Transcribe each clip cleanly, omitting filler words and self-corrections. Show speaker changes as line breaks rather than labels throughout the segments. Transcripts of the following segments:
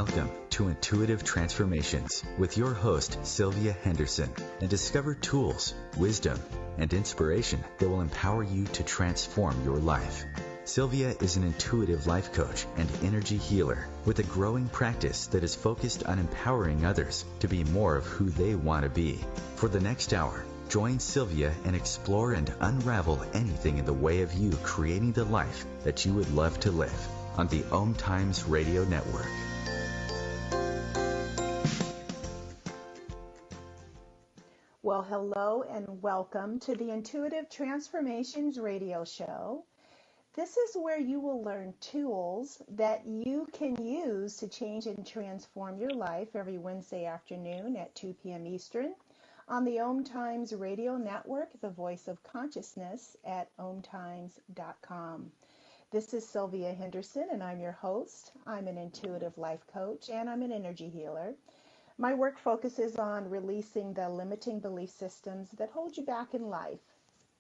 Welcome to Intuitive Transformations with your host, Sylvia Henderson, and discover tools, wisdom, and inspiration that will empower you to transform your life. Sylvia is an intuitive life coach and energy healer with a growing practice that is focused on empowering others to be more of who they want to be. For the next hour, join Sylvia and explore and unravel anything in the way of you creating the life that you would love to live on the OMTimes radio network.
Well, hello and welcome to the Intuitive Transformations radio show. This is where you will learn tools that you can use to change and transform your life every Wednesday afternoon at 2 p.m. Eastern on the OMTimes radio network, the voice of consciousness at OMTimes.com. This is Sylvia Henderson, and I'm your host. I'm an intuitive life coach, and I'm an energy healer. My work focuses on releasing the limiting belief systems that hold you back in life.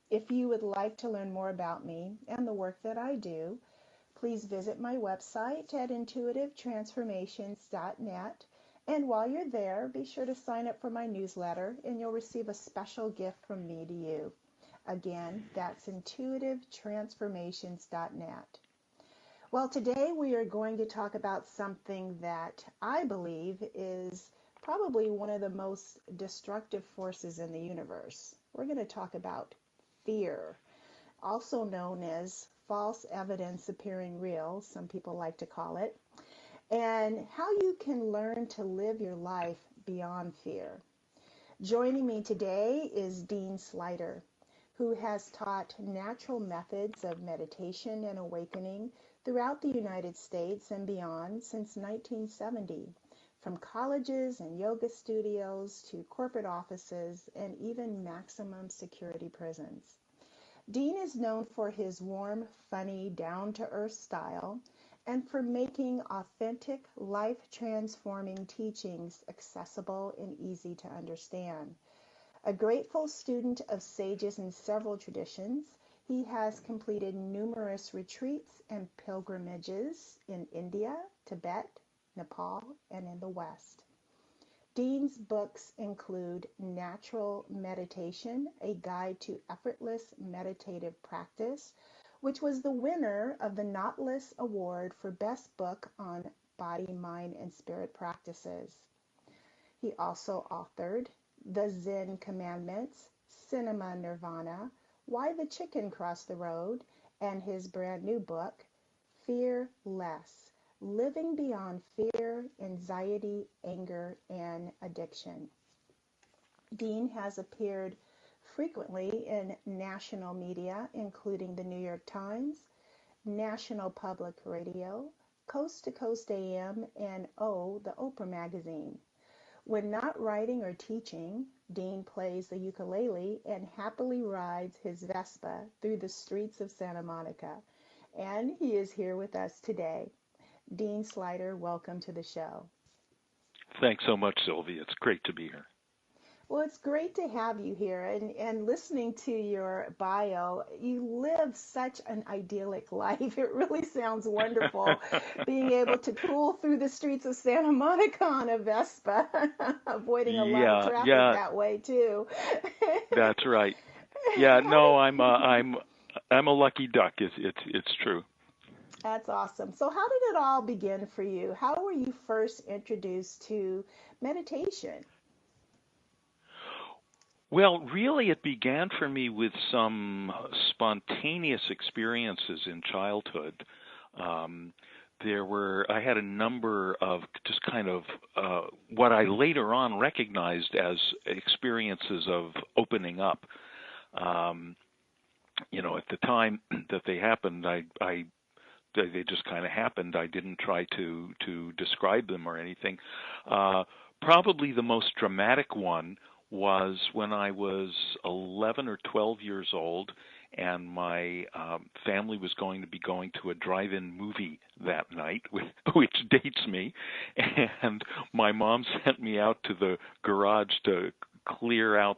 If you would like to learn more about me and the work that I do, please visit my website at intuitivetransformations.net. And while you're there, be sure to sign up for my newsletter, and you'll receive a special gift from me to you. Again, that's intuitivetransformations.net. Well, today we are going to talk about something that I believe is probably one of the most destructive forces in the universe. We're going to talk about fear, also known as false evidence appearing real, some people like to call it, and how you can learn to live your life beyond fear. Joining me today is Dean Sluyter, who has taught natural methods of meditation and awakening throughout the United States and beyond since 1970, from colleges and yoga studios to corporate offices and even maximum security prisons. Dean is known for his warm, funny, down-to-earth style and for making authentic, life-transforming teachings accessible and easy to understand. A grateful student of sages in several traditions, he has completed numerous retreats and pilgrimages in India, Tibet, Nepal, and in the West. Dean's books include Natural Meditation, a guide to effortless meditative practice, which was the winner of the Knotless Award for Best Book on Body, Mind, and Spirit Practices. He also authored The Zen Commandments, Cinema Nirvana, Why the Chicken Crossed the Road, and his brand new book, Fear Less, Living Beyond Fear, Anxiety, Anger, and Addiction. Dean has appeared frequently in national media, including the New York Times, National Public Radio, Coast to Coast AM, and the Oprah magazine. When not writing or teaching, Dean plays the ukulele and happily rides his Vespa through the streets of Santa Monica. And he is here with us today. Dean Sluyter, welcome to the show.
Thanks so much, Sylvia. It's great to be here.
Well, it's great to have you here. And listening to your bio, you live such an idyllic life. It really sounds wonderful being able to cool through the streets of Santa Monica on a Vespa, avoiding a lot of traffic that way too.
That's right. Yeah, no, I'm a lucky duck. It's true.
That's awesome. So how did it all begin for you? How were you first introduced to meditation?
Well, really, it began for me with some spontaneous experiences in childhood. I had a number of just kind of what I later on recognized as experiences of opening up. At the time that they happened, they just kind of happened. I didn't try to describe them or anything. Probably the most dramatic one was when I was 11 or 12 years old, and my family was going to be going to a drive-in movie that night, which dates me, and my mom sent me out to the garage to clear out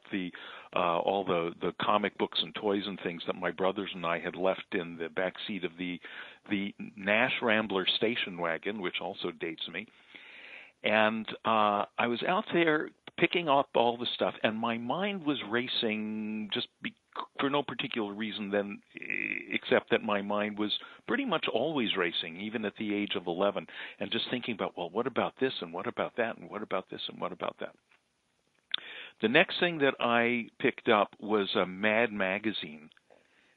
all the comic books and toys and things that my brothers and I had left in the back seat of the Nash Rambler station wagon, which also dates me. And I was out there picking up all the stuff, and my mind was racing for no particular reason except that my mind was pretty much always racing, even at the age of 11, and just thinking about, well, what about this, and what about that, and what about this, and what about that. The next thing that I picked up was a Mad magazine.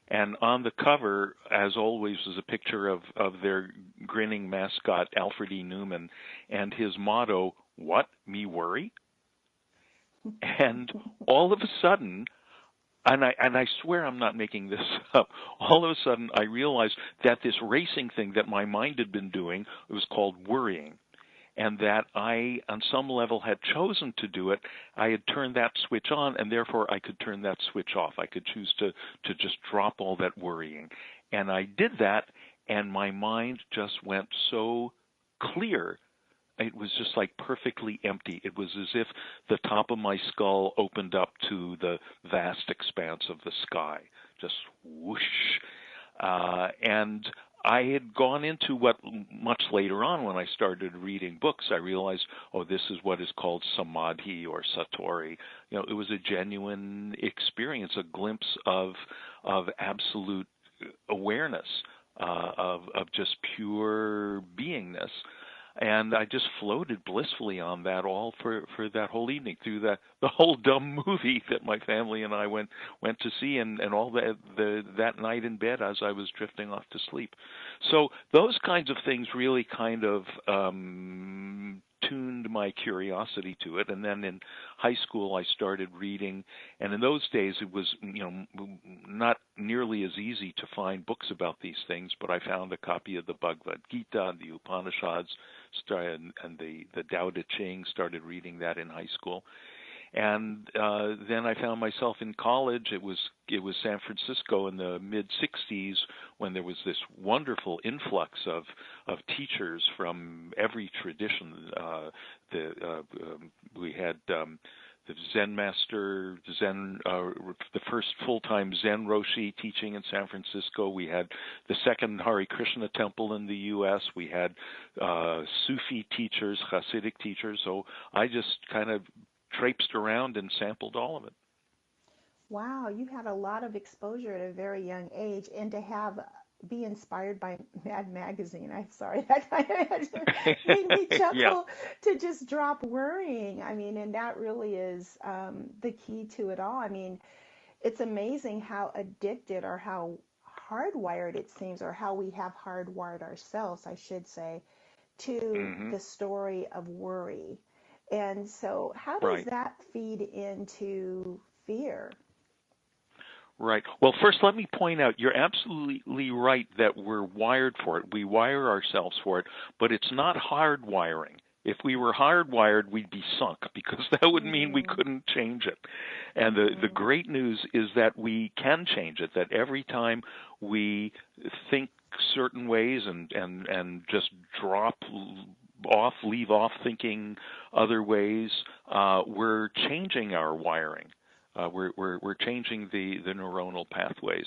And on the cover, as always, was a picture of their grinning mascot, Alfred E. Newman, and his motto, "What, me worry?" And all of a sudden, and I swear I'm not making this up, all of a sudden I realized that this racing thing that my mind had been doing, it was called worrying. And that I, on some level, had chosen to do it. I had turned that switch on, and therefore I could turn that switch off. I could choose to just drop all that worrying. And I did that, and my mind just went so clear. It was just like perfectly empty. It was as if the top of my skull opened up to the vast expanse of the sky, just whoosh. And I had gone into what much later on, when I started reading books, I realized, oh, this is what is called samadhi or satori. It was a genuine experience, a glimpse of absolute awareness, of just pure beingness. And I just floated blissfully on that all for that whole evening, through the whole dumb movie that my family and I went to see, and all that night in bed as I was drifting off to sleep. So those kinds of things really kind of tuned my curiosity to it. And then in high school I started reading, and in those days it was not nearly as easy to find books about these things, but I found a copy of the Bhagavad Gita, the Upanishads, and the Tao Te Ching, started reading that in high school. And then I found myself in college. It was San Francisco in the mid-'60s, when there was this wonderful influx of teachers from every tradition. We had the Zen master, the first full-time Zen Roshi teaching in San Francisco. We had the second Hare Krishna temple in the U.S. We had Sufi teachers, Hasidic teachers. So I just kind of traipsed around and sampled all of it.
Wow, you had a lot of exposure at a very young age, and to be inspired by Mad Magazine. I'm sorry, that kind of made me chuckle.
Yeah.
To just drop worrying. I mean, and that really is the key to it all. I mean, it's amazing how addicted, or how hardwired it seems, or how we have hardwired ourselves, I should say, to the story of worry. And so how does that feed into fear?
Right. Well, first, let me point out, you're absolutely right that we're wired for it. We wire ourselves for it, but it's not hardwiring. If we were hardwired, we'd be sunk, because that would mean we couldn't change it. And the great news is that we can change it, that every time we think certain ways and just leave off thinking other ways, we're changing our wiring. We're changing the neuronal pathways.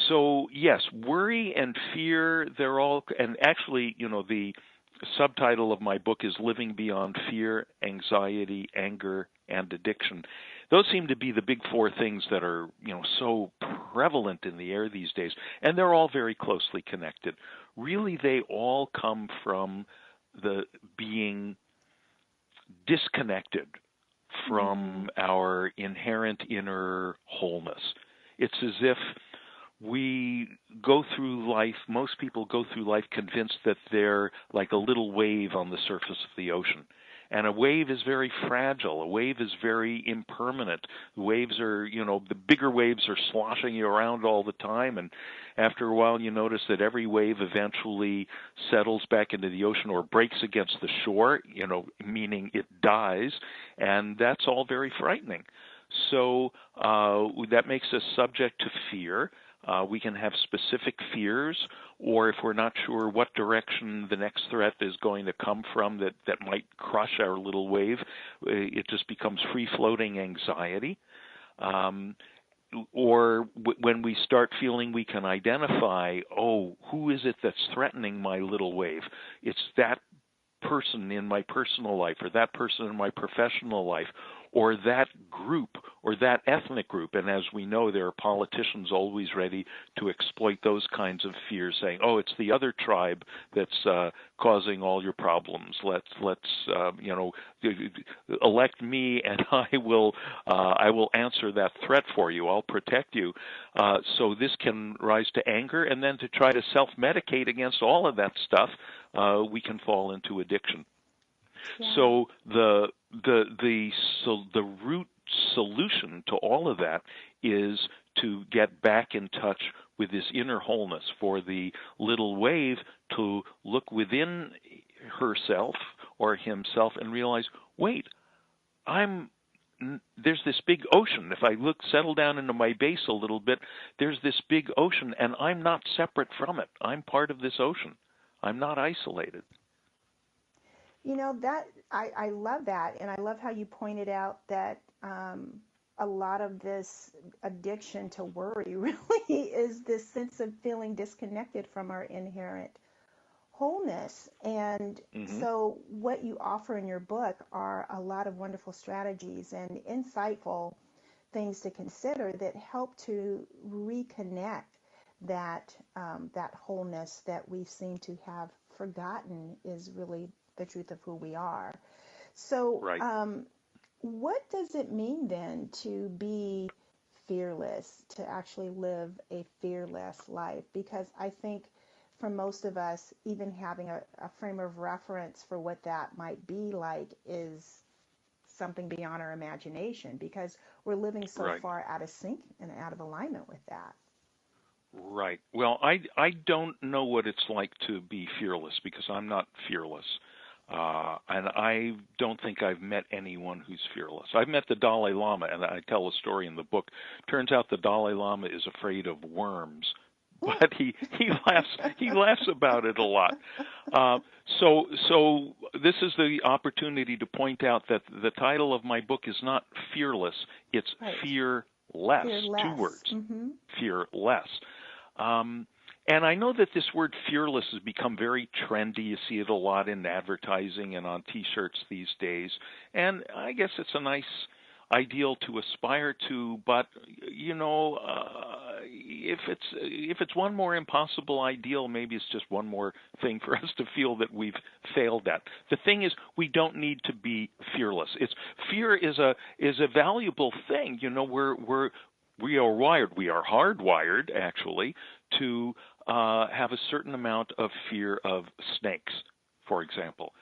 So yes, worry and fear, they're all, and actually, the subtitle of my book is Living Beyond Fear, Anxiety, Anger, and Addiction. Those seem to be the big four things that are, so prevalent in the air these days, and they're all very closely connected. Really, they all come from the being disconnected from our inherent inner wholeness. It's as if we go through life, most people go through life convinced that they're like a little wave on the surface of the ocean. And a wave is very fragile. A wave is very impermanent. Waves are, the bigger waves are sloshing you around all the time. And after a while, you notice that every wave eventually settles back into the ocean or breaks against the shore, meaning it dies. And that's all very frightening. So that makes us subject to fear. We can have specific fears, or if we're not sure what direction the next threat is going to come from that might crush our little wave, it just becomes free-floating anxiety. Or when we start feeling we can identify, who is it that's threatening my little wave? It's that person in my personal life, or that person in my professional life, or that group, or that ethnic group. And as we know, there are politicians always ready to exploit those kinds of fears, saying, "Oh, it's the other tribe that's causing all your problems. Let's elect me, and I will answer that threat for you. I'll protect you." So this can rise to anger, and then to try to self-medicate against all of that stuff, we can fall into addiction.
Yeah.
So the root solution to all of that is to get back in touch with this inner wholeness, for the little wave to look within herself or himself and realize, wait, there's this big ocean. If I settle down into my base a little bit, there's this big ocean, and I'm not separate from it. I'm part of this ocean. I'm not isolated.
That I love that, and I love how you pointed out that a lot of this addiction to worry really is this sense of feeling disconnected from our inherent wholeness. And so what you offer in your book are a lot of wonderful strategies and insightful things to consider that help to reconnect that wholeness that we seem to have forgotten is really the truth of who we are. So,
Right.
What does it mean then to be fearless, to actually live a fearless life? Because I think for most of us, even having a frame of reference for what that might be like is something beyond our imagination, because we're living so far out of sync and out of alignment with that.
Right. Well, I don't know what it's like to be fearless, because I'm not fearless. And I don't think I've met anyone who's fearless. I've met the Dalai Lama, and I tell a story in the book. Turns out the Dalai Lama is afraid of worms, but he laughs about it a lot. So this is the opportunity to point out that the title of my book is not Fearless; it's Fearless. Two words. Fearless. And I know that this word fearless has become very trendy. You see it a lot in advertising and on T-shirts these days. And I guess it's a nice ideal to aspire to. But, if it's one more impossible ideal, maybe it's just one more thing for us to feel that we've failed at. The thing is, we don't need to be fearless. Fear is a valuable thing. We are hardwired, actually, to have a certain amount of fear of snakes, for example.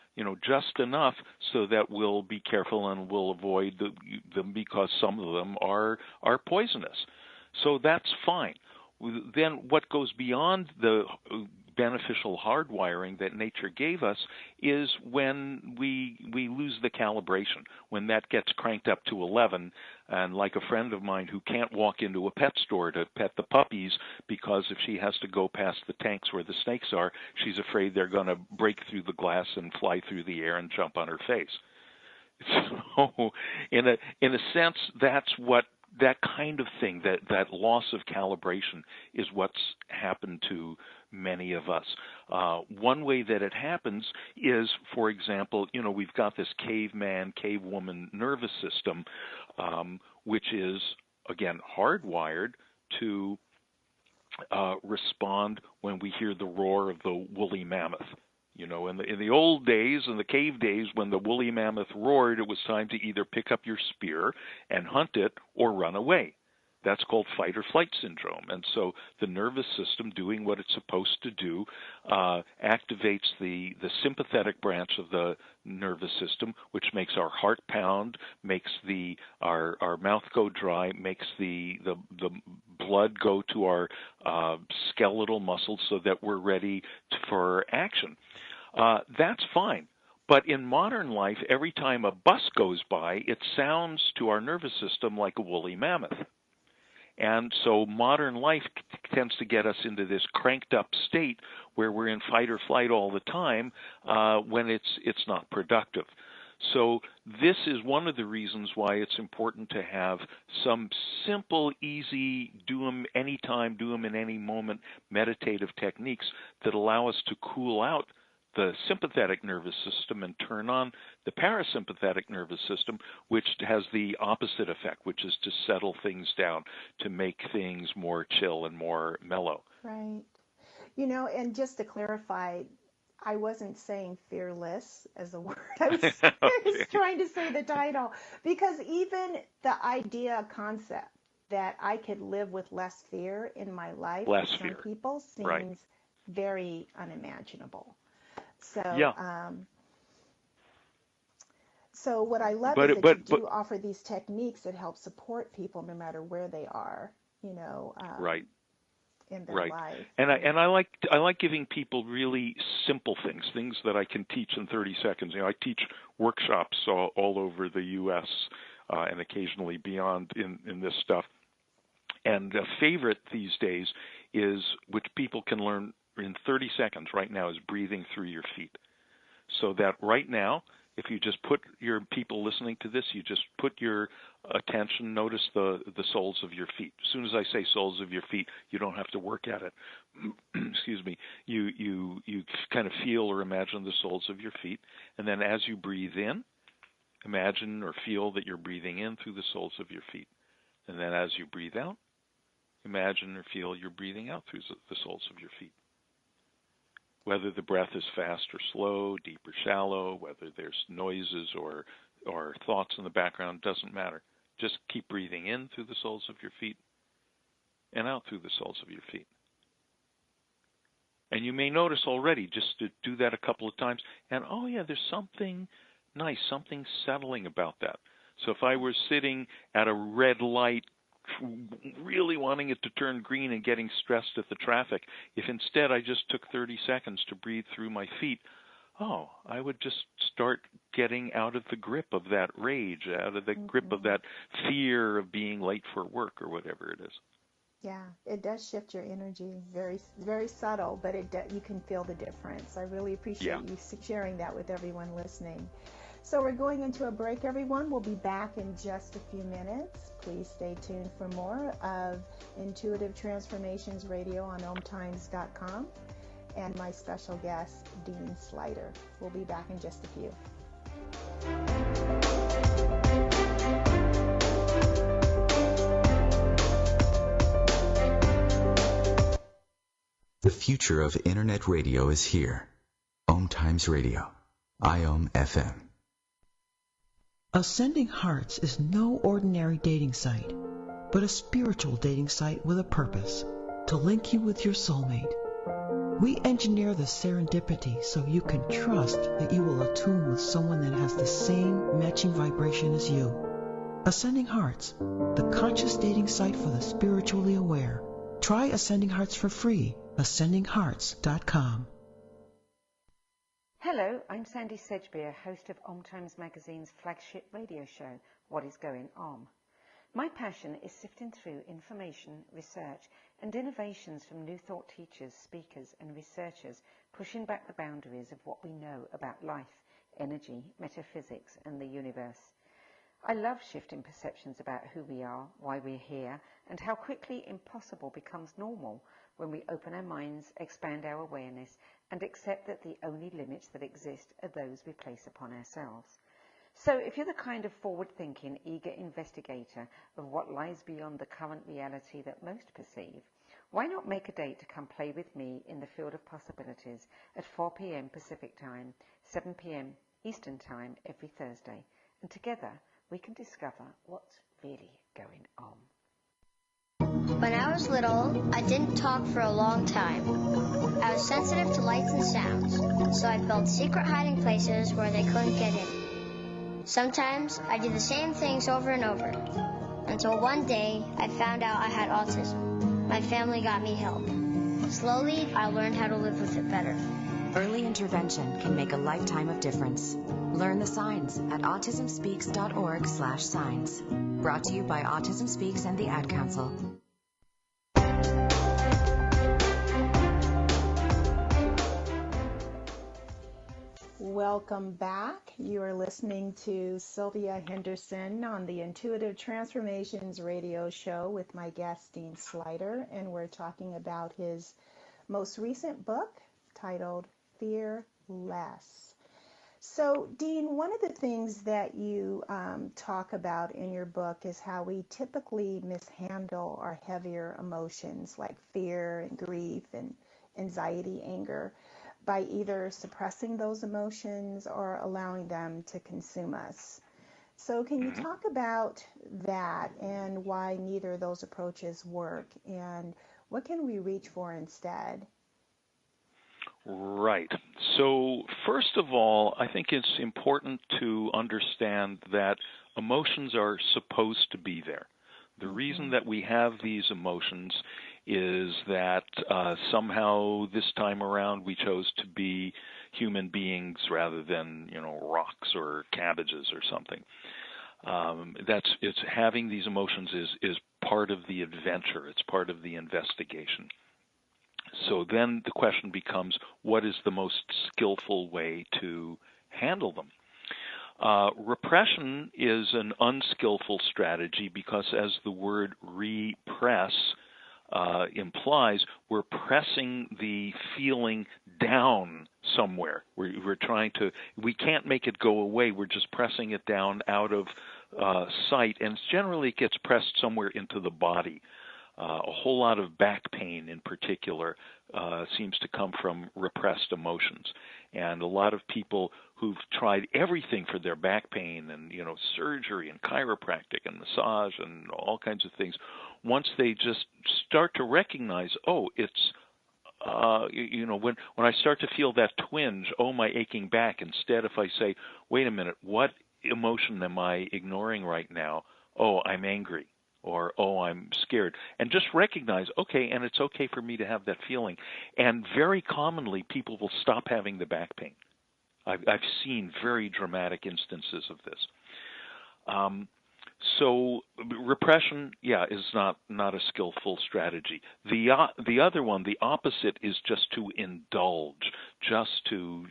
Just enough so that we'll be careful and we'll avoid them, because some of them are poisonous. So that's fine. Then what goes beyond the beneficial hardwiring that nature gave us is when we lose the calibration, when that gets cranked up to 11. And like a friend of mine who can't walk into a pet store to pet the puppies, because if she has to go past the tanks where the snakes are, she's afraid they're going to break through the glass and fly through the air and jump on her face. So in a sense, that's what that kind of thing, that loss of calibration, is what's happened to many of us. One way that it happens is, for example, we've got this caveman, cavewoman nervous system, which is, again, hardwired to respond when we hear the roar of the woolly mammoth. In the old days, in the cave days, when the woolly mammoth roared, it was time to either pick up your spear and hunt it or run away. That's called fight or flight syndrome. And so the nervous system, doing what it's supposed to do, activates the sympathetic branch of the nervous system, which makes our heart pound, makes our mouth go dry, makes the blood go to our skeletal muscles so that we're ready for action. That's fine. But in modern life, every time a bus goes by, it sounds to our nervous system like a woolly mammoth. And so modern life tends to get us into this cranked up state where we're in fight or flight all the time, when it's not productive. So this is one of the reasons why it's important to have some simple, easy, do them anytime, do them in any moment meditative techniques that allow us to cool out the sympathetic nervous system and turn on the parasympathetic nervous system, which has the opposite effect, which is to settle things down, to make things more chill and more mellow.
Right. And just to clarify, I wasn't saying fearless as a word. I was,
Okay.
I was trying to say the title, because even the idea, concept that I could live with less fear in my life for
Less
some
fear.
people
Right.
seems very unimaginable. So,
Yeah.
So what I love
But
is
it,
that you
but
do offer these techniques that help support people no matter where they are,
right.
in their
Right.
life.
And I like giving people really simple things that I can teach in 30 seconds. I teach workshops all over the U.S. And occasionally beyond in this stuff. And a favorite these days is, which people can learn in 30 seconds right now, is breathing through your feet. So that right now, if you just put your people listening to this, you just put your attention, notice the soles of your feet. As soon as I say soles of your feet, you don't have to work at it. Excuse me. You kind of feel or imagine the soles of your feet, and then as you breathe in, imagine or feel that you're breathing in through the soles of your feet. And then as you breathe out, imagine or feel you're breathing out through the soles of your feet. Whether the breath is fast or slow, deep or shallow, whether there's noises or thoughts in the background, doesn't matter. Just keep breathing in through the soles of your feet and out through the soles of your feet. And you may notice already, just to do that a couple of times, and oh yeah, there's something nice, something settling about that. So if I were sitting at a red light, really wanting it to turn green and getting stressed at the traffic, if instead I just took 30 seconds to breathe through my feet, I would just start getting out of the grip of that rage, out of the grip of that fear of being late for work or whatever it is.
Yeah, it does shift your energy. Very, very subtle, but you can feel the difference. I really appreciate you sharing that with everyone listening. So we're going into a break, everyone. We'll be back in just a few minutes. Please stay tuned for more of Intuitive Transformations Radio on OMTimes.com and my special guest, Dean Sluyter. We'll be back in just a few.
The future of Internet radio is here. OMTimes Radio. IOM FM.
Ascending Hearts is no ordinary dating site, but a spiritual dating site with a purpose, to link you with your soulmate. We engineer the serendipity so you can trust that you will attune with someone that has the same matching vibration as you. Ascending Hearts, the conscious dating site for the spiritually aware. Try Ascending Hearts for free. AscendingHearts.com.
Hello, I'm Sandy Sedgbeer, host of OMTimes Magazine's flagship radio show, What is Going On? My passion is sifting through information, research, and innovations from New Thought teachers, speakers, and researchers pushing back the boundaries of what we know about life, energy, metaphysics, and the universe. I love shifting perceptions about who we are, why we're here, and how quickly impossible becomes normal when we open our minds, expand our awareness, and accept that the only limits that exist are those we place upon ourselves. So if you're the kind of forward-thinking, eager investigator of what lies beyond the current reality that most perceive, why not make a date to come play with me in the field of possibilities at 4 p.m. Pacific Time, 7 p.m. Eastern Time every Thursday, and together we can discover what's really going on.
When I was little, I didn't talk for a long time. I was sensitive to lights and sounds, so I built secret hiding places where they couldn't get in. Sometimes I did the same things over and over, until one day I found out I had autism. My family got me help. Slowly, I learned how to live with it better.
Early intervention can make a lifetime of difference. Learn the signs at autismspeaks.org/signs. Brought to you by Autism Speaks and the Ad Council.
Welcome back. You are listening to Sylvia Henderson on the Intuitive Transformations radio show with my guest, Dean Sluyter, and we're talking about his most recent book titled Fear less. So, Dean, one of the things that you talk about in your book is how we typically mishandle our heavier emotions like fear and grief and anxiety, anger, by either suppressing those emotions or allowing them to consume us. So, can you talk about that and why neither of those approaches work, and what can we reach for instead?
Right. So, first of all, I think it's important to understand that emotions are supposed to be there. The reason that we have these emotions is that somehow this time around we chose to be human beings rather than, rocks or cabbages or something. It's having these emotions is part of the adventure. It's part of the investigation. So then the question becomes, what is the most skillful way to handle them? Repression is an unskillful strategy because, as the word repress implies, we're pressing the feeling down somewhere. We can't make it go away. We're just pressing it down out of sight, and generally it gets pressed somewhere into the body. A whole lot of back pain in particular seems to come from repressed emotions. And a lot of people who've tried everything for their back pain and, surgery and chiropractic and massage and all kinds of things, once they just start to recognize, it's, when I start to feel that twinge, my aching back, instead if I say, wait a minute, what emotion am I ignoring right now? I'm angry. Or, I'm scared. And just recognize, okay, and it's okay for me to have that feeling. And very commonly, people will stop having the back pain. I've seen very dramatic instances of this. So repression, is not a skillful strategy. The other one, the opposite, is just to indulge, just to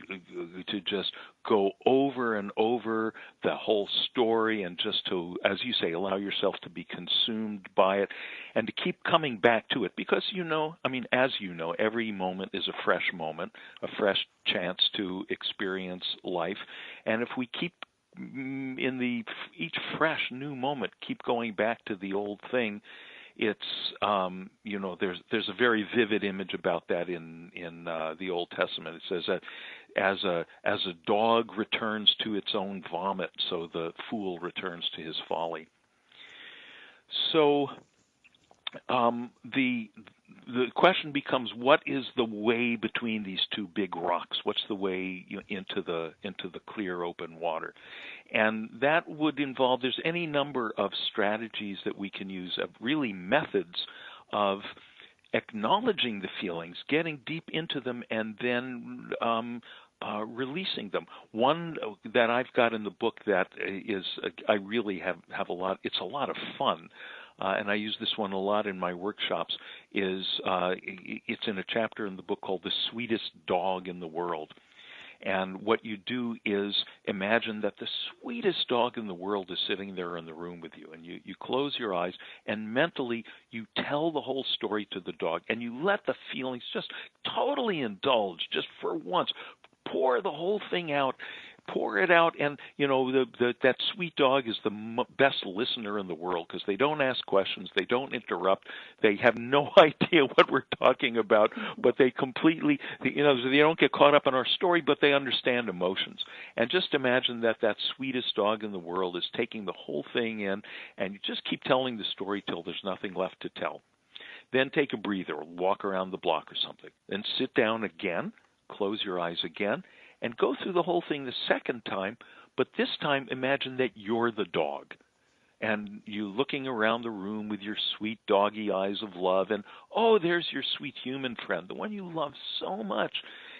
just go over and over the whole story, and just to, as you say, allow yourself to be consumed by it, and to keep coming back to it, because as you know, every moment is a fresh moment, a fresh chance to experience life, and if we keep in each fresh new moment keep going back to the old thing, it's there's a very vivid image about that in the Old Testament. It says that as a dog returns to its own vomit, so the fool returns to his folly. So the question becomes, what is the way between these two big rocks? What's the way into the clear open water? And that would involve, there's any number of strategies that we can use, of really methods of acknowledging the feelings, getting deep into them, and then releasing them. One that I've got in the book that is, I really have a lot, it's a lot of fun, and I use this one a lot in my workshops, is it's in a chapter in the book called The Sweetest Dog in the World. And what you do is imagine that the sweetest dog in the world is sitting there in the room with you, and you close your eyes, and mentally you tell the whole story to the dog, and you let the feelings just totally indulge, just for once. Pour the whole thing out. Pour it out, and that sweet dog is the best listener in the world, because they don't ask questions, they don't interrupt, they have no idea what we're talking about, but they completely, they don't get caught up in our story, but they understand emotions. And just imagine that sweetest dog in the world is taking the whole thing in, and you just keep telling the story till there's nothing left to tell. Then take a breather, or walk around the block or something. Then sit down again, close your eyes again, and go through the whole thing the second time, but this time imagine that you're the dog. And you looking around the room with your sweet doggy eyes of love, and there's your sweet human friend, the one you love so much.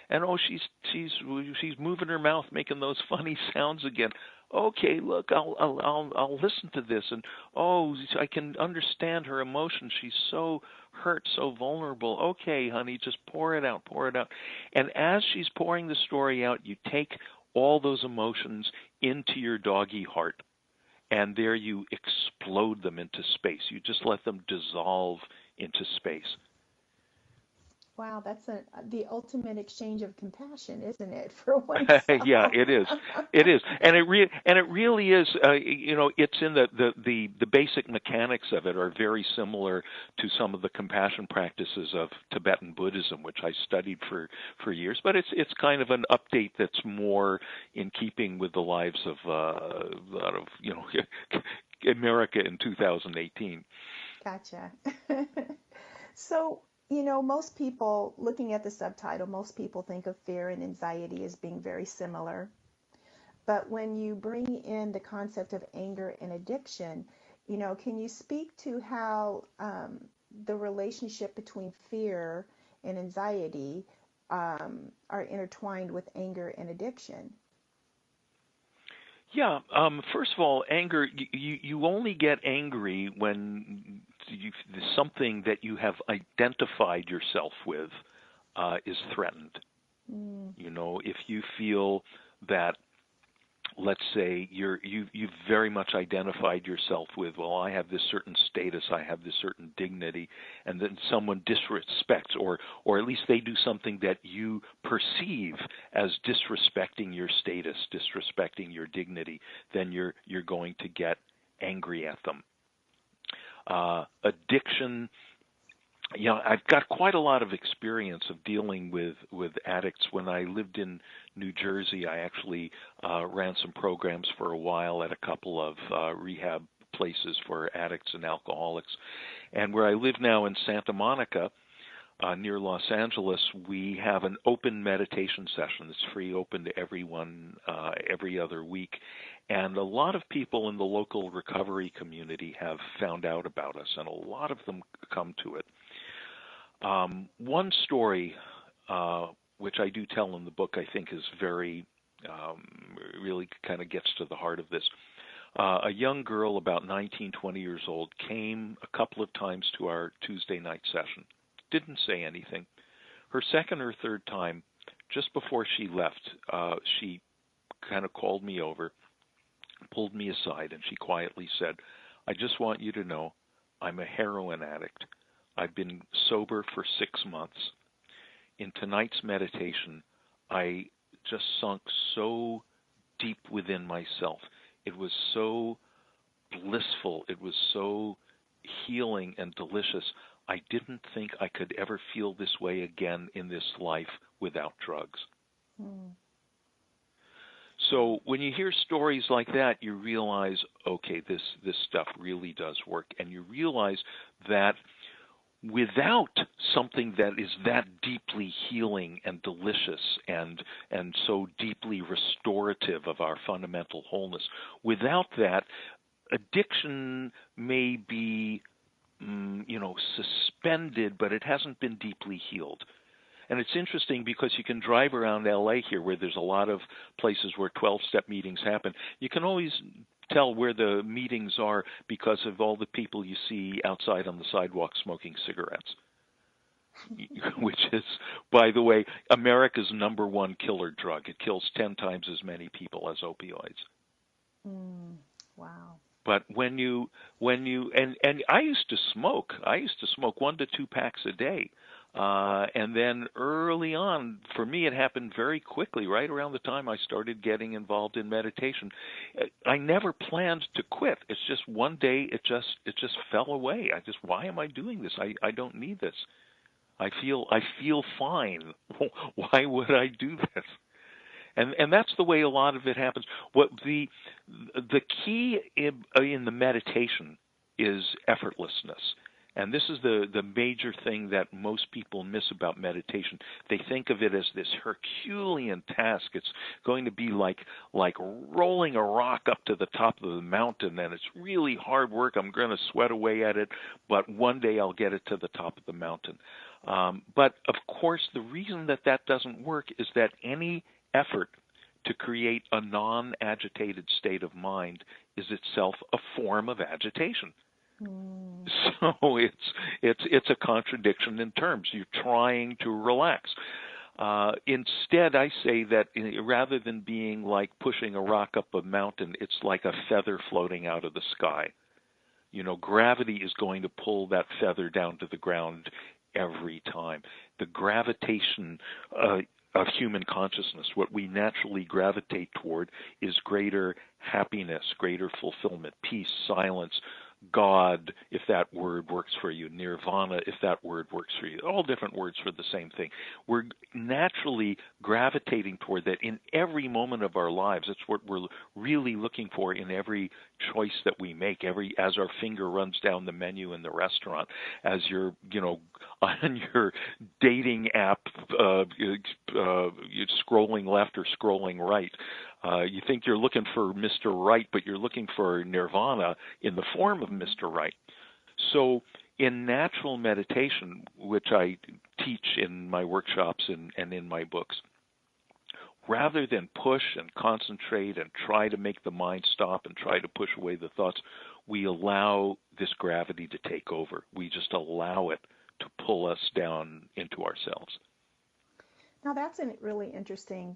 And she's moving her mouth, making those funny sounds again. Okay, look, I'll listen to this, and I can understand her emotions. She's so hurt, so vulnerable. Okay, honey, just pour it out. And as she's pouring the story out, you take all those emotions into your doggy heart, and there you explode them into space. You just let them dissolve into space.
Wow, that's the ultimate exchange of compassion, isn't it, for oneself?
Yeah, it is. It is, and it really is. It's in the basic mechanics of it are very similar to some of the compassion practices of Tibetan Buddhism, which I studied for years. But it's kind of an update that's more in keeping with the lives of America in 2018.
Gotcha. So, most people, looking at the subtitle, most people think of fear and anxiety as being very similar. But when you bring in the concept of anger and addiction, can you speak to how the relationship between fear and anxiety are intertwined with anger and addiction?
Yeah. First of all, anger. You only get angry when something that you have identified yourself with is threatened.
Mm.
If you feel that, let's say you've very much identified yourself with, well, I have this certain status, I have this certain dignity, and then someone disrespects, or at least they do something that you perceive as disrespecting your status, disrespecting your dignity, then you're going to get angry at them. Addiction. I've got quite a lot of experience of dealing with addicts. When I lived in New Jersey, I actually ran some programs for a while at a couple of rehab places for addicts and alcoholics. And where I live now in Santa Monica, near Los Angeles, we have an open meditation session that's free, open to everyone every other week. And a lot of people in the local recovery community have found out about us, and a lot of them come to it. One story, which I do tell in the book, I think is very, really kind of gets to the heart of this. A young girl about 19, 20 years old came a couple of times to our Tuesday night session. Didn't say anything. Her second or third time, just before she left, she kind of called me over, pulled me aside, and she quietly said, "I just want you to know I'm a heroin addict. I've been sober for 6 months. In tonight's meditation, I just sunk so deep within myself. It was so blissful. It was so healing and delicious. I didn't think I could ever feel this way again in this life without drugs."
Mm.
So when you hear stories like that, you realize, okay, this stuff really does work. And you realize that without something that is that deeply healing and delicious and so deeply restorative of our fundamental wholeness, without that, addiction may be, suspended, but it hasn't been deeply healed. And it's interesting because you can drive around LA here where there's a lot of places where 12-step meetings happen. You can always tell where the meetings are because of all the people you see outside on the sidewalk smoking cigarettes, which is, by the way, America's number one killer drug. It kills 10 times as many people as opioids.
Mm. Wow.
But when you and I used to smoke 1 to 2 packs a day. And then early on, for me, it happened very quickly, right around the time I started getting involved in meditation. I never planned to quit. It's just one day it just fell away. Why am I doing this? I don't need this. I feel fine. Why would I do this? And that's the way a lot of it happens. What the key in the meditation is effortlessness. And this is the major thing that most people miss about meditation. They think of it as this Herculean task. It's going to be like rolling a rock up to the top of the mountain, and it's really hard work. I'm going to sweat away at it, but one day I'll get it to the top of the mountain. But, of course, the reason that doesn't work is that any effort to create a non-agitated state of mind is itself a form of agitation.
Mm.
So it's a contradiction in terms. You're trying to relax. Instead, I say that rather than being like pushing a rock up a mountain, it's like a feather floating out of the sky. Gravity is going to pull that feather down to the ground every time. the gravitation of human consciousness. What we naturally gravitate toward is greater happiness, greater fulfillment, peace, silence, God, if that word works for you, nirvana, if that word works for you. All different words for the same thing. We're naturally gravitating toward that in every moment of our lives. It's what we're really looking for in every choice that we make, as our finger runs down the menu in the restaurant, as you're, on your dating app, scrolling left or scrolling right. You think you're looking for Mr. Right, but you're looking for nirvana in the form of Mr. Right. So in natural meditation, which I teach in my workshops and in my books, rather than push and concentrate and try to make the mind stop and try to push away the thoughts, we allow this gravity to take over. We just allow it to pull us down into ourselves.
Now that's a really interesting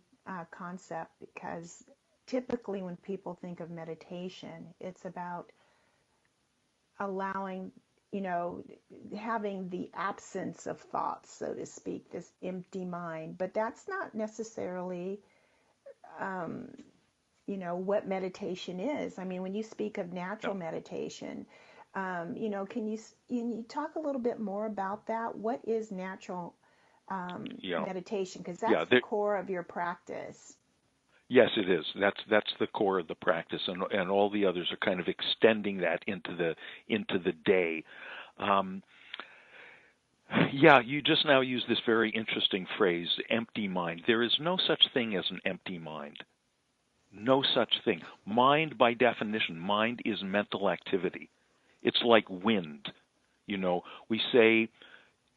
concept, because typically when people think of meditation, it's about allowing, having the absence of thoughts, so to speak, this empty mind. But that's not necessarily, what meditation is. I mean, when you speak of natural meditation, can you talk a little bit more about that? What is natural meditation? Because that's the core of your practice.
Yes, it is. That's the core of the practice, and all the others are kind of extending that into the day. You just now used this very interesting phrase, empty mind. There is no such thing as an empty mind. No such thing. Mind, by definition, mind is mental activity. It's like wind. We say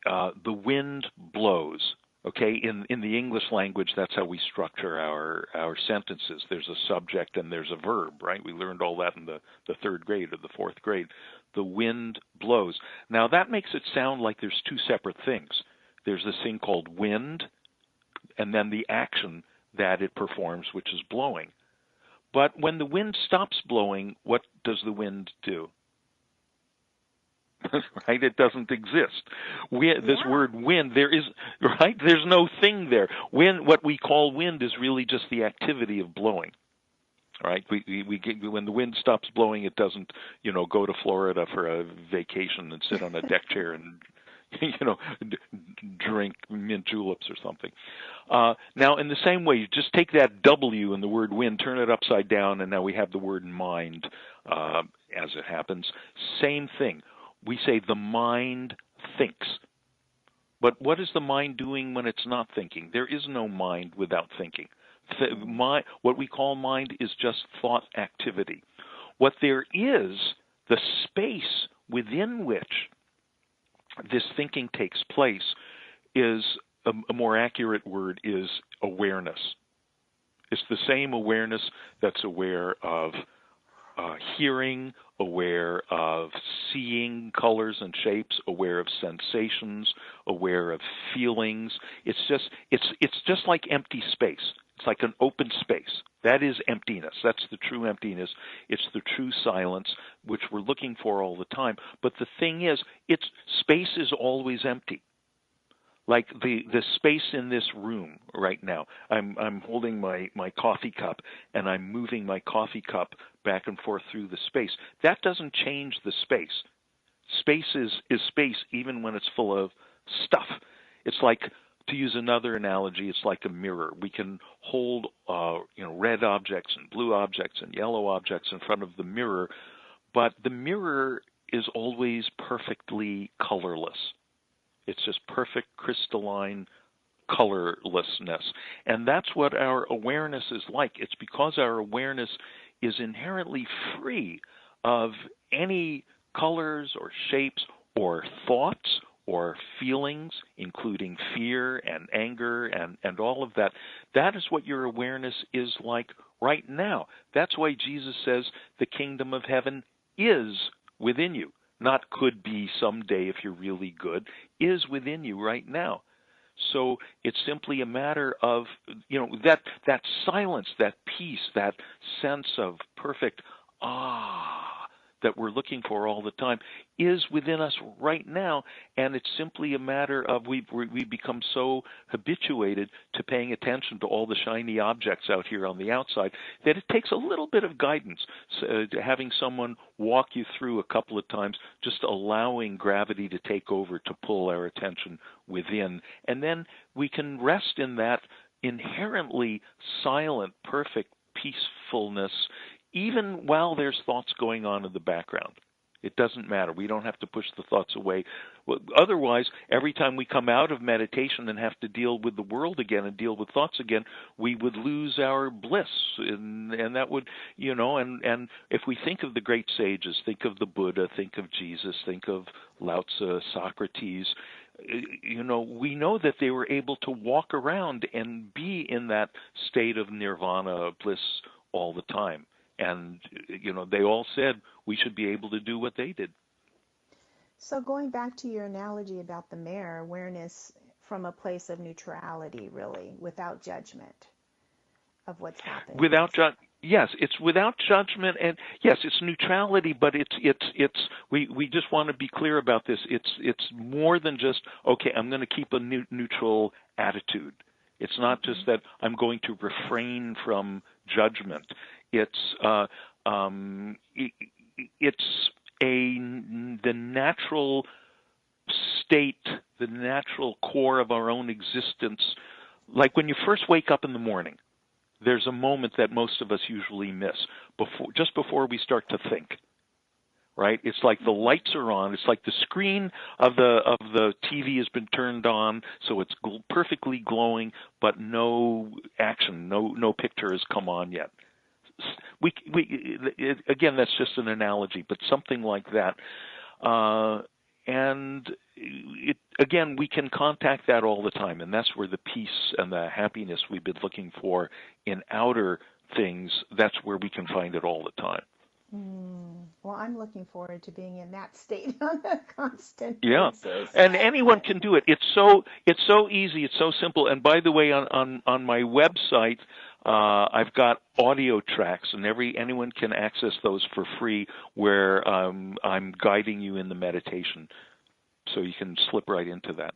the wind blows. Okay, in the English language, that's how we structure our sentences. There's a subject and there's a verb, right? We learned all that in the third grade or the fourth grade. The wind blows. Now, that makes it sound like there's two separate things. There's this thing called wind, and then the action that it performs, which is blowing. But when the wind stops blowing, what does the wind do? Right? It doesn't exist. This word wind, there's no thing there. What we call wind is really just the activity of blowing. Right? We get, when the wind stops blowing, it doesn't, go to Florida for a vacation and sit on a deck chair and, drink mint juleps or something. Now, in the same way, you just take that W in the word wind, turn it upside down, and now we have the word mind as it happens. Same thing. We say the mind thinks. But what is the mind doing when it's not thinking? There is no mind without thinking. What we call mind is just thought activity. What there is, the space within which this thinking takes place, is a more accurate word is awareness. It's the same awareness that's aware of hearing, aware of seeing colors and shapes, aware of sensations, aware of feelings. It's just like empty space. It's like an open space. That is emptiness. That's the true emptiness. It's the true silence, which we're looking for all the time. But the thing is, space is always empty. Like the space in this room right now. I'm holding my coffee cup, and I'm moving my coffee cup back and forth through the space. That doesn't change the space. Space is space even when it's full of stuff. It's like, to use another analogy, it's like a mirror. We can hold red objects and blue objects and yellow objects in front of the mirror, but the mirror is always perfectly colorless. It's just perfect crystalline colorlessness. And that's what our awareness is like. It's because our awareness is inherently free of any colors or shapes or thoughts or feelings, including fear and anger and all of that. That is what your awareness is like right now. That's why Jesus says the kingdom of heaven is within you. Not could be someday if you're really good, is within you right now. So it's simply a matter of, that silence, that peace, that sense of perfect, that we're looking for all the time is within us right now, and it's simply a matter of we've become so habituated to paying attention to all the shiny objects out here on the outside that it takes a little bit of guidance, having someone walk you through a couple of times, just allowing gravity to take over to pull our attention within, and then we can rest in that inherently silent, perfect peacefulness, even while there's thoughts going on in the background. It doesn't matter. We don't have to push the thoughts away. Otherwise, every time we come out of meditation and have to deal with the world again and deal with thoughts again, we would lose our bliss. And that would, and if we think of the great sages, think of the Buddha, think of Jesus, think of Lao Tzu, Socrates, we know that they were able to walk around and be in that state of nirvana, bliss, all the time. And, they all said we should be able to do what they did.
So going back to your analogy about the mirror, awareness from a place of neutrality, really, without judgment of what's happening.
Yes, it's without judgment, and yes, it's neutrality, but we just want to be clear about this. It's more than just, okay, I'm going to keep a neutral attitude. It's not just that I'm going to refrain from judgment. It's the natural state, the natural core of our own existence. Like when you first wake up in the morning, there's a moment that most of us usually miss just before we start to think. Right? It's like the lights are on. It's like the screen of the TV has been turned on, so it's perfectly glowing, but no action, no picture has come on yet. Again, that's just an analogy, but something like that. And again, we can contact that all the time, and that's where the peace and the happiness we've been looking for in outer things, that's where we can find it all the time.
Well, I'm looking forward to being in that state on a constant
basis. Yeah, and anyone can do it. It's so easy. It's so simple. And by the way, on my website, I've got audio tracks, and anyone can access those for free, where I'm guiding you in the meditation, so you can slip right into that.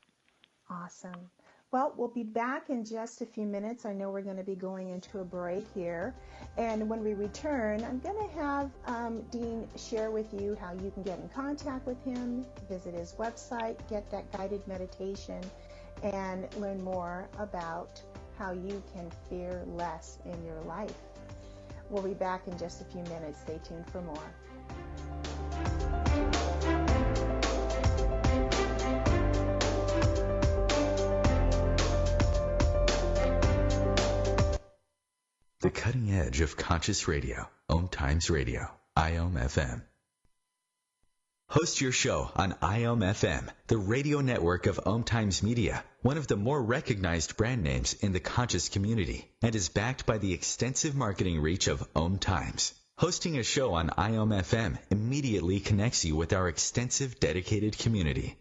Awesome. Well, we'll be back in just a few minutes. I know we're going to be going into a break here. And when we return, I'm going to have Dean share with you how you can get in contact with him, visit his website, get that guided meditation, and learn more about how you can fear less in your life. We'll be back in just a few minutes. Stay tuned for more.
The cutting edge of conscious radio, OMTimes Radio, IOM FM. Host your show on IOM FM, the radio network of OMTimes Media, one of the more recognized brand names in the conscious community, and is backed by the extensive marketing reach of OMTimes. Hosting a show on IOM FM immediately connects you with our extensive dedicated community.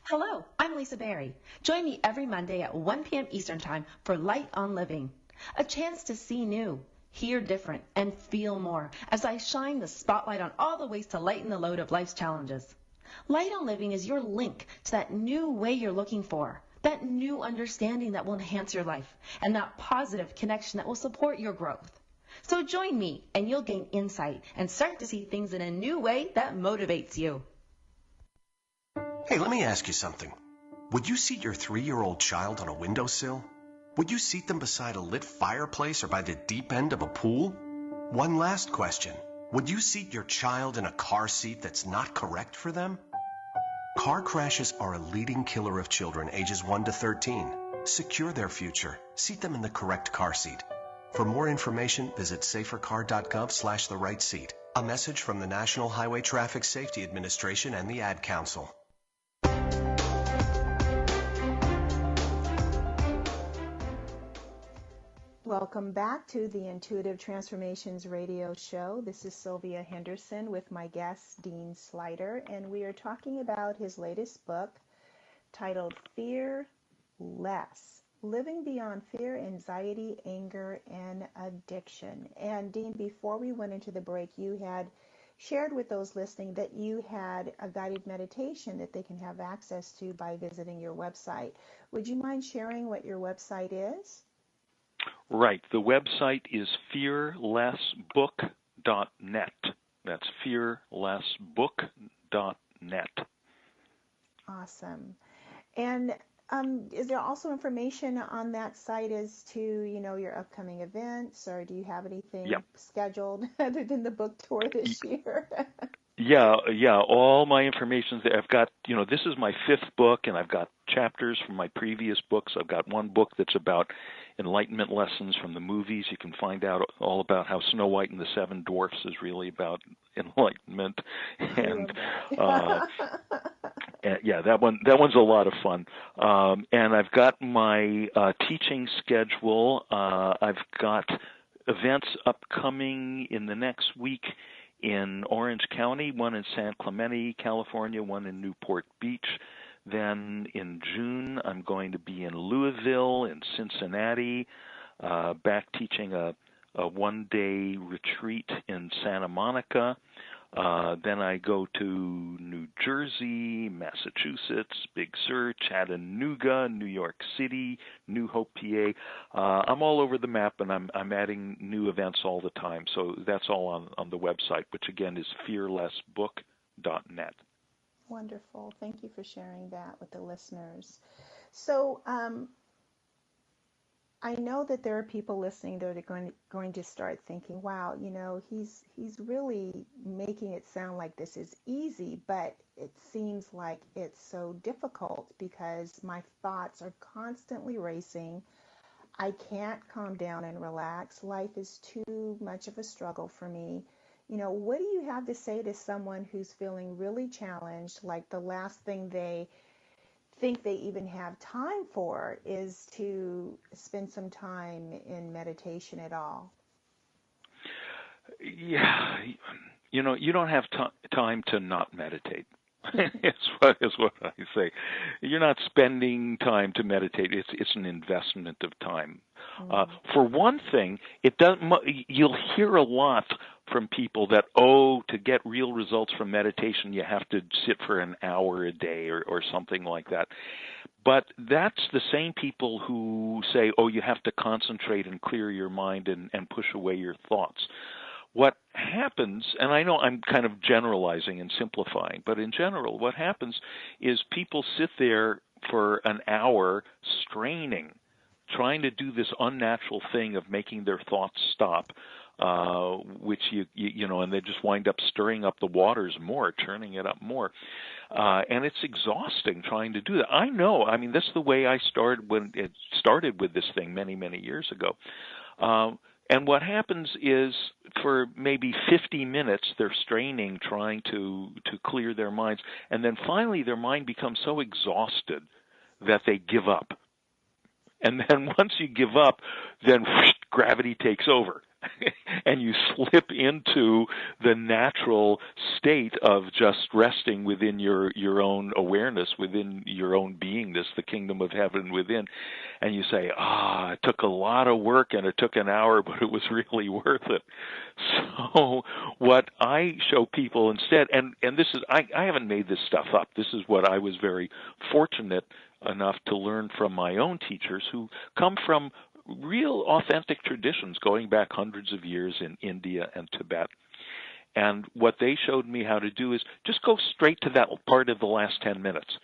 Hello, I'm Lisa Berry. Join me every Monday at 1 p.m. Eastern Time for Light on Living. A chance to see new, hear different, and feel more as I shine the spotlight on all the ways to lighten the load of life's challenges. Light on Living is your link to that new way you're looking for, that new understanding that will enhance your life, and that positive connection that will support your growth. So join me and you'll gain insight and start to see things in a new way that motivates you.
Hey, let me ask you something. Would you seat your 3-year-old child on a windowsill? Would you seat them beside a lit fireplace or by the deep end of a pool? One last question. Would you seat your child in a car seat that's not correct for them? Car crashes are a leading killer of children ages 1 to 13. Secure their future. Seat them in the correct car seat. For more information, visit safercar.gov/the right seat. A message from the National Highway Traffic Safety Administration and the Ad Council.
Welcome back to the Intuitive Transformations radio show. This is Sylvia Henderson with my guest, Dean Sluyter, and we are talking about his latest book titled Fear Less, Living Beyond Fear, Anxiety, Anger, and Addiction. And Dean, before we went into the break, you had shared with those listening that you had a guided meditation that they can have access to by visiting your website. Would you mind sharing what your website is?
Right. The website is fearlessbook.net. That's fearlessbook.net.
Awesome. And is there also information on that site as to, your upcoming events, or do you have anything scheduled other than the book tour this year?
Yeah. All my information. I've got, this is my 5th book, and I've got chapters from my previous books. I've got one book that's about enlightenment lessons from the movies. You can find out all about how Snow White and the Seven Dwarfs is really about enlightenment, and yeah, that one's a lot of fun. And I've got my teaching schedule. I've got events upcoming in the next week in Orange County, one in San Clemente, California, one in Newport Beach. Then in June, I'm going to be in Louisville, in Cincinnati, back teaching a one-day retreat in Santa Monica. Then I go to New Jersey, Massachusetts, Big Sur, Chattanooga, New York City, New Hope, PA. I'm all over the map, and I'm adding new events all the time. So that's all on the website, which again is fearlessbook.net.
Wonderful. Thank you for sharing that with the listeners. So I know that there are people listening that are going to start thinking, wow, he's really making it sound like this is easy, but it seems like it's so difficult because my thoughts are constantly racing. I can't calm down and relax. Life is too much of a struggle for me. What do you have to say to someone who's feeling really challenged, like the last thing they think they even have time for is to spend some time in meditation at all?
Yeah, you don't have time to not meditate. is what I say. You're not spending time to meditate. It's an investment of time. For one thing, you'll hear a lot from people that, to get real results from meditation, you have to sit for an hour a day or something like that. But that's the same people who say, you have to concentrate and clear your mind and push away your thoughts. What happens, and I know I'm kind of generalizing and simplifying, but in general, what happens is people sit there for an hour straining, trying to do this unnatural thing of making their thoughts stop, which and they just wind up stirring up the waters more, turning it up more. And it's exhausting trying to do that. I know. I mean, that's the way I started when it started with this thing many, many years ago. And what happens is for maybe 50 minutes, they're straining, trying to clear their minds. And then finally their mind becomes so exhausted that they give up. And then once you give up, then gravity takes over. And you slip into the natural state of just resting within your own awareness, within your own beingness, the kingdom of heaven within. And you say, it took a lot of work and it took an hour, but it was really worth it. So what I show people instead, and this is, I haven't made this stuff up. This is what I was very fortunate enough to learn from my own teachers who come from real authentic traditions going back hundreds of years in India and Tibet. And what they showed me how to do is just go straight to that part of the last 10 minutes.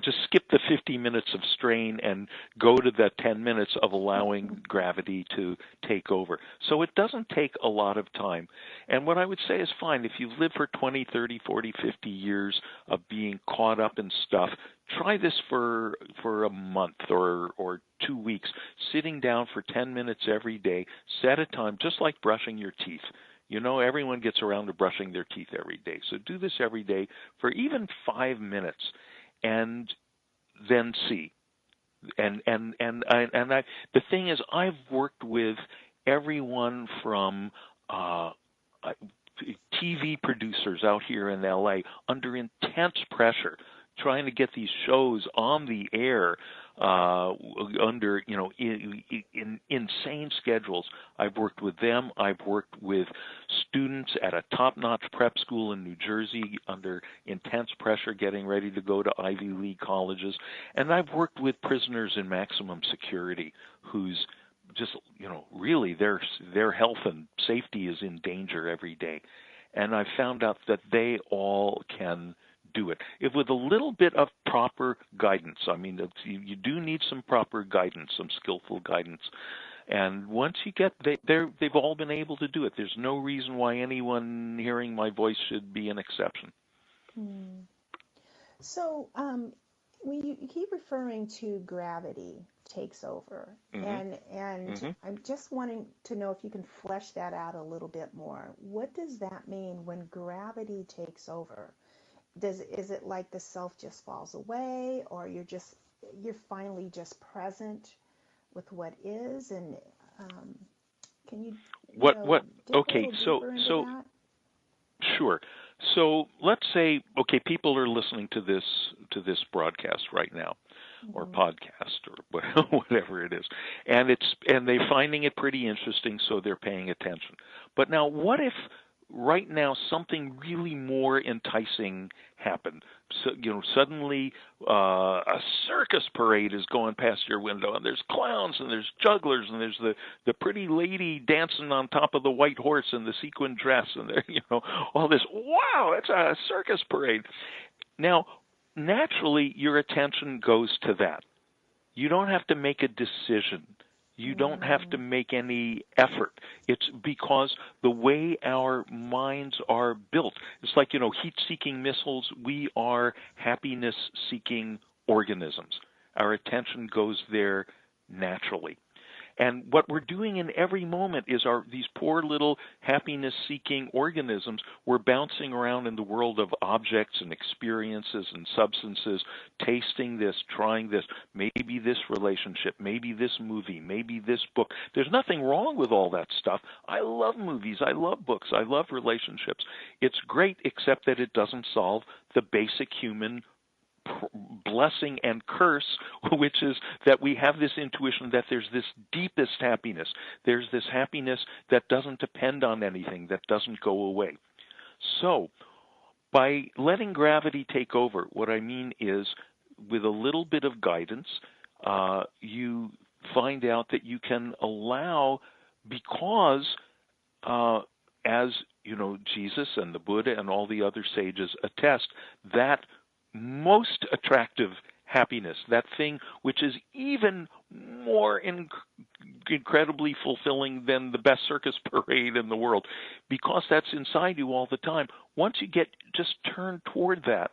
Just skip the 50 minutes of strain and go to the 10 minutes of allowing gravity to take over. So it doesn't take a lot of time. And what I would say is fine. If you've lived for 20, 30, 40, 50 years of being caught up in stuff, try this for a month or 2 weeks, sitting down for 10 minutes every day, set a time, just like brushing your teeth. Everyone gets around to brushing their teeth every day. So do this every day for even 5 minutes. And then see. And the thing is, I've worked with everyone from TV producers out here in LA under intense pressure trying to get these shows on the air under in insane schedules. I've worked with them. I've worked with students at a top-notch prep school in New Jersey under intense pressure, getting ready to go to Ivy League colleges, and I've worked with prisoners in maximum security whose just really their health and safety is in danger every day, and I found out that they all can do it if with a little bit of proper guidance. I mean, you do need some proper guidance, some skillful guidance, and once you get they've all been able to do it. There's no reason why anyone hearing my voice should be an exception.
So you keep referring to gravity takes over, and I'm just wanting to know if you can flesh that out a little bit more. What does that mean when gravity takes over? Is it like the self just falls away, or you're finally just present with what is? And can you
okay, so
that?
Sure. So let's say, okay, people are listening to this broadcast right now, or podcast, or whatever it is, and they're finding it pretty interesting, so they're paying attention. But now, what if right now something really more enticing happened? So, suddenly a circus parade is going past your window, and there's clowns, and there's jugglers, and there's the pretty lady dancing on top of the white horse in the sequin dress, and there, all this. Wow, it's a circus parade. Now, naturally, your attention goes to that. You don't have to make a decision. You don't have to make any effort. It's because the way our minds are built. It's like, heat-seeking missiles. We are happiness-seeking organisms. Our attention goes there naturally. And what we're doing in every moment is these poor little happiness-seeking organisms, we're bouncing around in the world of objects and experiences and substances, tasting this, trying this, maybe this relationship, maybe this movie, maybe this book. There's nothing wrong with all that stuff. I love movies. I love books. I love relationships. It's great, except that it doesn't solve the basic human blessing and curse, which is that we have this intuition that there's this deepest happiness. There's this happiness that doesn't depend on anything, that doesn't go away. So by letting gravity take over, what I mean is with a little bit of guidance, you find out that you can allow, because as Jesus and the Buddha and all the other sages attest, that most attractive happiness, that thing which is even more incredibly fulfilling than the best circus parade in the world, because that's inside you all the time. Once you get just turned toward that,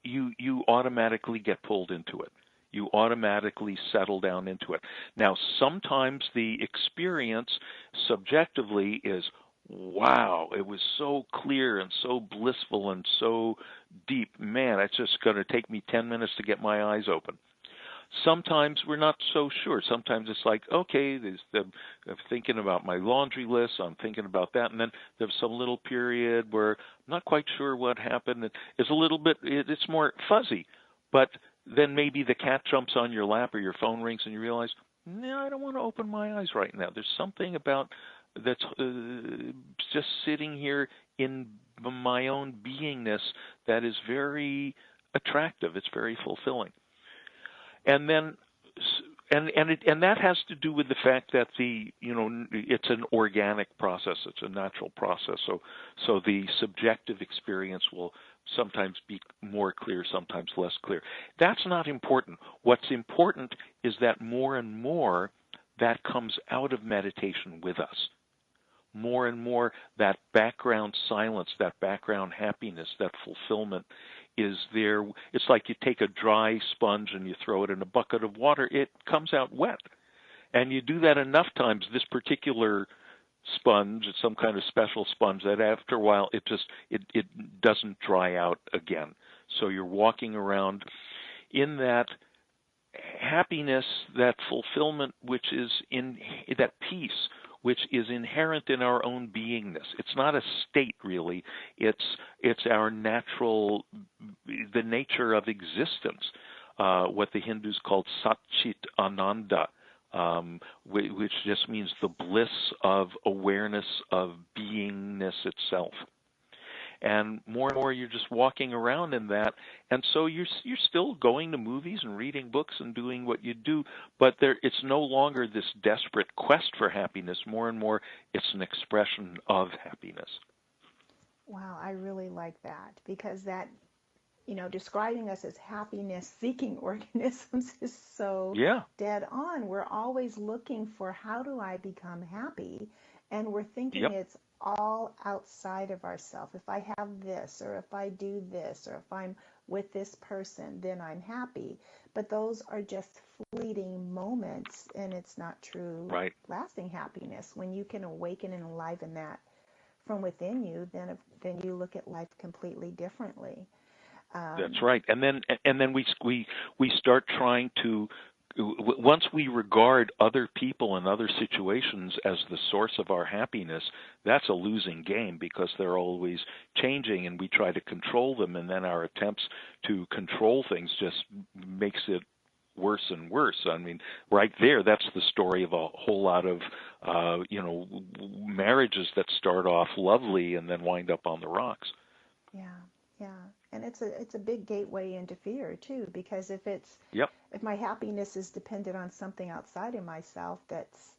you automatically get pulled into it. You automatically settle down into it. Now, sometimes the experience subjectively is, wow, it was so clear and so blissful and so deep. Man, it's just going to take me 10 minutes to get my eyes open. Sometimes we're not so sure. Sometimes it's like, okay, I'm thinking about my laundry list, I'm thinking about that, and then there's some little period where I'm not quite sure what happened. It's a little bit, it's more fuzzy. But then maybe the cat jumps on your lap or your phone rings and you realize, no, I don't want to open my eyes right now. There's something about that's just sitting here in my own beingness that is very attractive. It's very fulfilling. And then, and that has to do with the fact that it's an organic process. It's a natural process. So the subjective experience will sometimes be more clear, sometimes less clear. That's not important. What's important is that more and more that comes out of meditation with us. More and more that background silence, that background happiness, that fulfillment is there. It's like you take a dry sponge and you throw it in a bucket of water. It comes out wet. And you do that enough times, this particular sponge, it's some kind of special sponge, that after a while it doesn't dry out again. So you're walking around in that happiness, that fulfillment, which is in that peace, which is inherent in our own beingness. It's not a state, really. It's our natural, the nature of existence, what the Hindus called Satchit Ananda, which just means the bliss of awareness of beingness itself. And more and more you're just walking around in that, and so you're still going to movies and reading books and doing what you do, but it's no longer this desperate quest for happiness. More and more it's an expression of happiness.
Wow, I really like that, because that, describing us as happiness-seeking organisms is so dead on. We're always looking for, how do I become happy? And we're thinking it's all outside of ourselves. If I have this, or if I do this, or if I'm with this person, then I'm happy. But those are just fleeting moments, and it's not true lasting happiness. When you can awaken and enliven that from within you, then you look at life completely differently.
That's right. And then we start trying to, once we regard other people and other situations as the source of our happiness, that's a losing game, because they're always changing and we try to control them, and then our attempts to control things just makes it worse and worse. I mean, right there, that's the story of a whole lot of, marriages that start off lovely and then wind up on the rocks.
Yeah. And it's a big gateway into fear too, because if my happiness is dependent on something outside of myself that's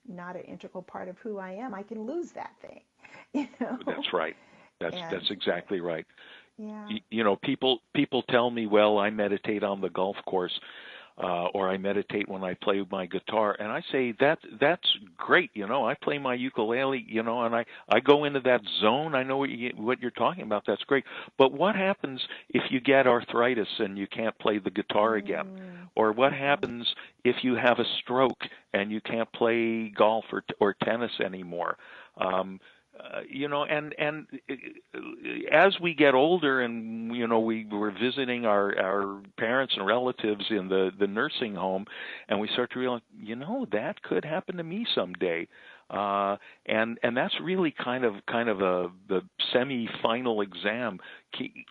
not an integral part of who I am, I can lose that thing.
That's right. That's exactly right.
Yeah.
People tell me, well, I meditate on the golf course, or I meditate when I play my guitar, and I say that's great. I play my ukulele, and I go into that zone. I know what you're talking about. That's great. But what happens if you get arthritis and you can't play the guitar again? Or what happens if you have a stroke and you can't play golf or tennis anymore? And as we get older, and we were visiting our parents and relatives in the nursing home, and we start to realize, that could happen to me someday, and that's really kind of the semi-final exam.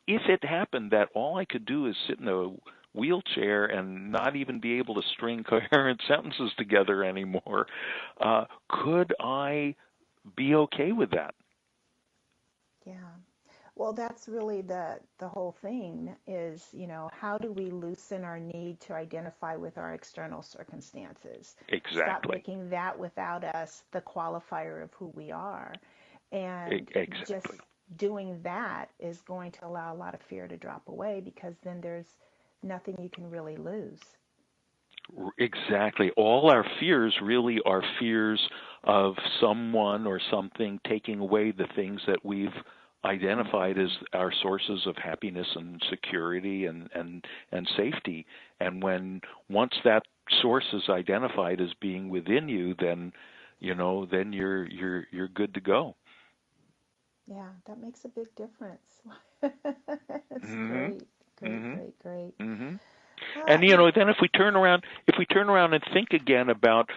If it happened that all I could do is sit in a wheelchair and not even be able to string coherent sentences together anymore, could I be okay with that?
Yeah. Well, that's really the whole thing is, how do we loosen our need to identify with our external circumstances?
Exactly.
Stop making that without us the qualifier of who we are. And just doing that is going to allow a lot of fear to drop away, because then there's nothing you can really lose.
Exactly. All our fears really are fears of someone or something taking away the things that we've identified as our sources of happiness and security and safety. And once that source is identified as being within you, then then you're good to go.
Yeah, that makes a big difference. That's great.
Mm-hmm. And then if we turn around and think again about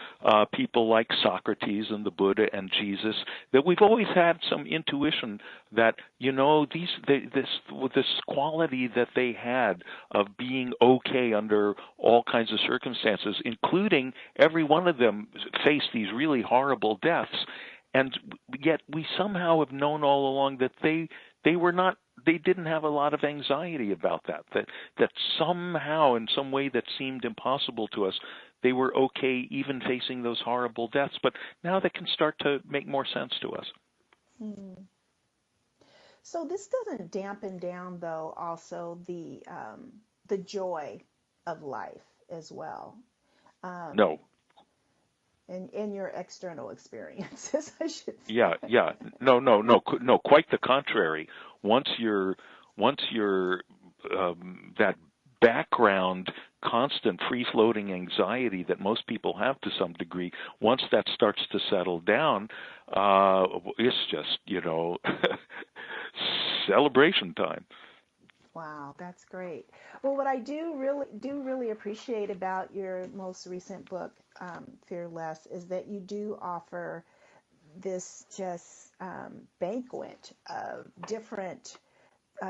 people like Socrates and the Buddha and Jesus, that we've always had some intuition that this quality that they had of being okay under all kinds of circumstances, including every one of them faced these really horrible deaths, and yet we somehow have known all along that they didn't have a lot of anxiety about that somehow, in some way that seemed impossible to us, they were okay even facing those horrible deaths. But now they can start to make more sense to us.
So this doesn't dampen down, though, also the joy of life as well.
No.
In your external experiences, I should say.
Yeah. No. Quite the contrary. Once you're that background, constant, free-floating anxiety that most people have to some degree, once that starts to settle down, it's just celebration time.
Wow, that's great. Well, what I do really appreciate about your most recent book, Fearless, is that you do offer this just banquet of different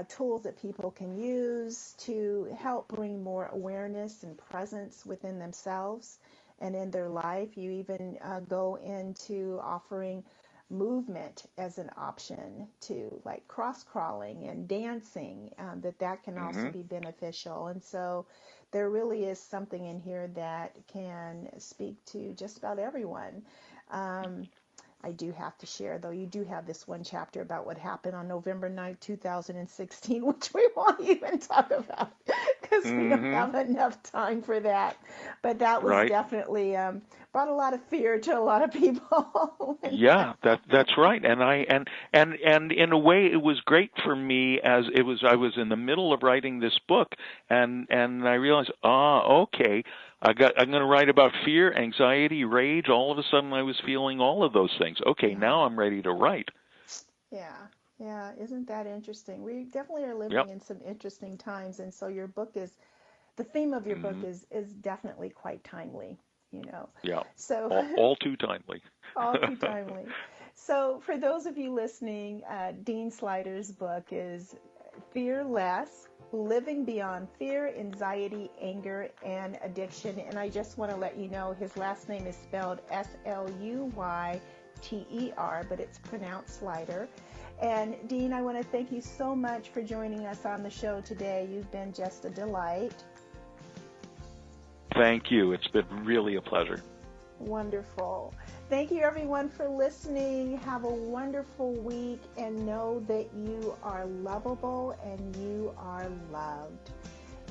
tools that people can use to help bring more awareness and presence within themselves and in their life. You even go into offering movement as an option to, like cross crawling and dancing, that can also be beneficial. And so there really is something in here that can speak to just about everyone. I do have to share, though, you do have this one chapter about what happened on November 9th, 2016, which we won't even talk about because we don't have enough time for that. But that was definitely brought a lot of fear to a lot of people.
Yeah, that's right. And in a way, it was great for me as I was in the middle of writing this book, and I realized, okay, I'm going to write about fear, anxiety, rage. All of a sudden, I was feeling all of those things. Okay, now I'm ready to write.
Yeah, isn't that interesting? We definitely are living in some interesting times, and so the theme of your book is definitely quite timely,
Yeah,
so
all too timely.
All too timely. So for those of you listening, Dean Sluyter's book is Fearless, Living Beyond Fear, Anxiety, Anger, and Addiction. And I just want to let you know his last name is spelled Sluyter, but it's pronounced Sluyter. And Dean, I want to thank you so much for joining us on the show today. You've been just a delight.
Thank you. It's been really a pleasure.
Wonderful. Thank you, everyone, for listening. Have a wonderful week, and know that you are lovable and you are loved.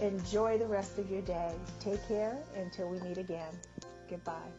Enjoy the rest of your day. Take care until we meet again. Goodbye.